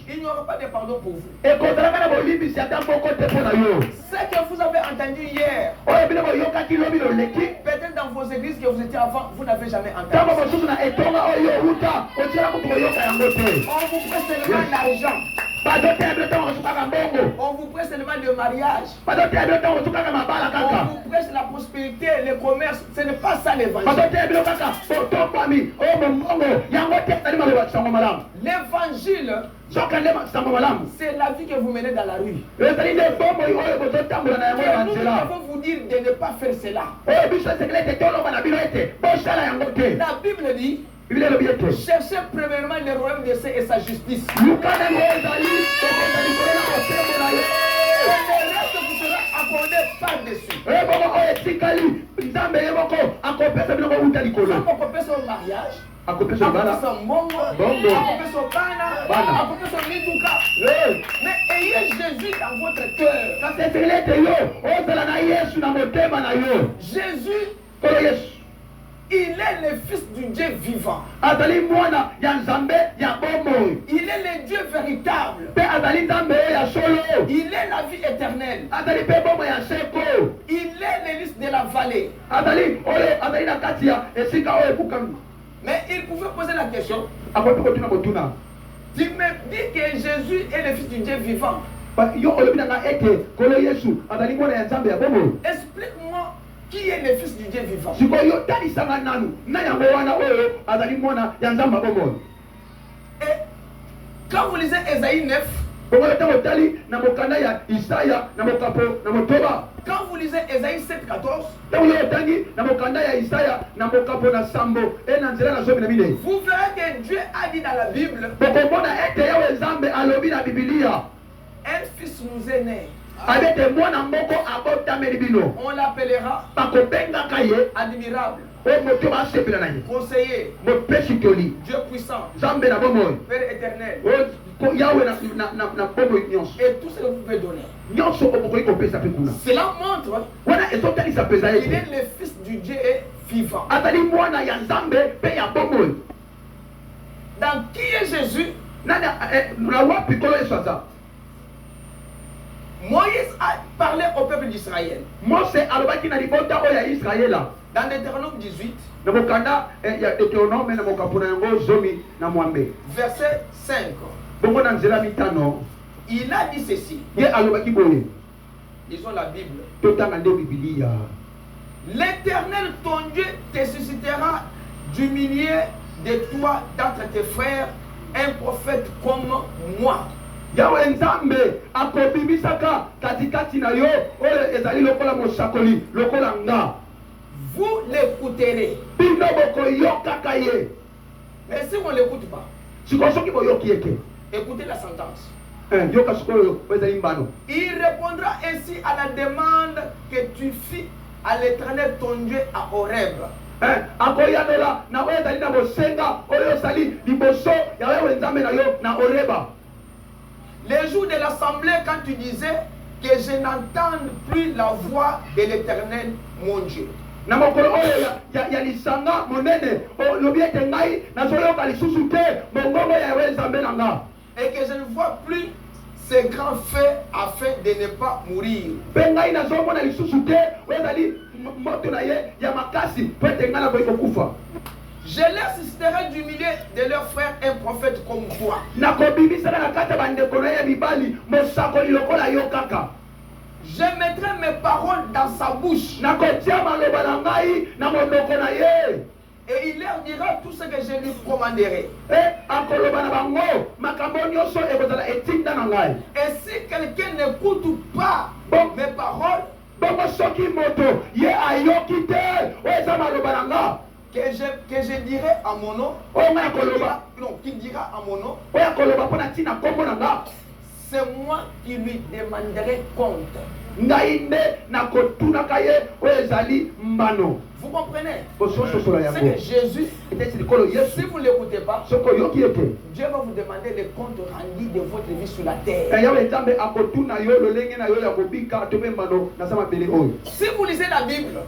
il n'y aura pas de pardon pour vous. Ce que vous avez entendu hier, peut-être dans vos églises que vous étiez avant, vous n'avez jamais entendu. On vous prête seulement l'argent. On vous prête seulement le mariage. On vous prête la prospérité, le commerce. Ce n'est pas ça l'évangile. L'évangile, c'est la vie que vous menez dans la rue. Nous devons vous dire de ne pas faire cela. La Bible dit, cherchez premièrement le royaume de Dieu et sa justice. Et le reste vous sera accordé par-dessus. Au mariage, mais ayez Jésus dans votre cœur. Jésus, il est le Fils du Dieu vivant. Il est le Dieu véritable. Il est la vie éternelle. Il est l'hélice de la vallée. Mais il pouvait poser la question. Tu me dis que Jésus est le Fils du Dieu vivant. Explique-moi qui est le Fils du Dieu vivant. Et quand vous lisez Ésaïe 9, quand vous lisez Ésaïe 7,14, vous verrez que Dieu a dit dans la Bible, un fils nous est né. On l'appellera admirable, conseiller, Dieu puissant, Père éternel, et tout ce que vous pouvez donner. Cela montre qu'il est le Fils du Dieu vivant. Dans qui est Jésus? Moïse a parlé au peuple d'Israël. Dans Deutéronome 18, verset 5, il a dit ceci. Lisons la Bible. L'Éternel ton Dieu te suscitera du milieu de toi, d'entre tes frères, un prophète comme moi. Vous l'écouterez. Mais si on ne l'écoute pas, écoutez la sentence. Il répondra ainsi à la demande que tu fis à l'Éternel ton Dieu à Horeb. Les jours de l'assemblée, quand tu disais que je n'entends plus la voix de l'Éternel mon Dieu. Et que je ne vois plus ces grands faits afin de ne pas mourir. Je leur susciterai du milieu de leurs frères un prophète comme toi. Je mettrai mes paroles dans sa bouche. Et il leur dira tout ce que je lui commanderai. Et si quelqu'un n'écoute pas mes paroles, que je dirai à mon nom, qu'il dira à mon nom, c'est moi qui lui demanderai compte. Vous comprenez? C'est que Jésus, si vous ne l'écoutez pas, Dieu va vous demander le compte rendu de votre vie sur la terre. Si vous lisez la Bible,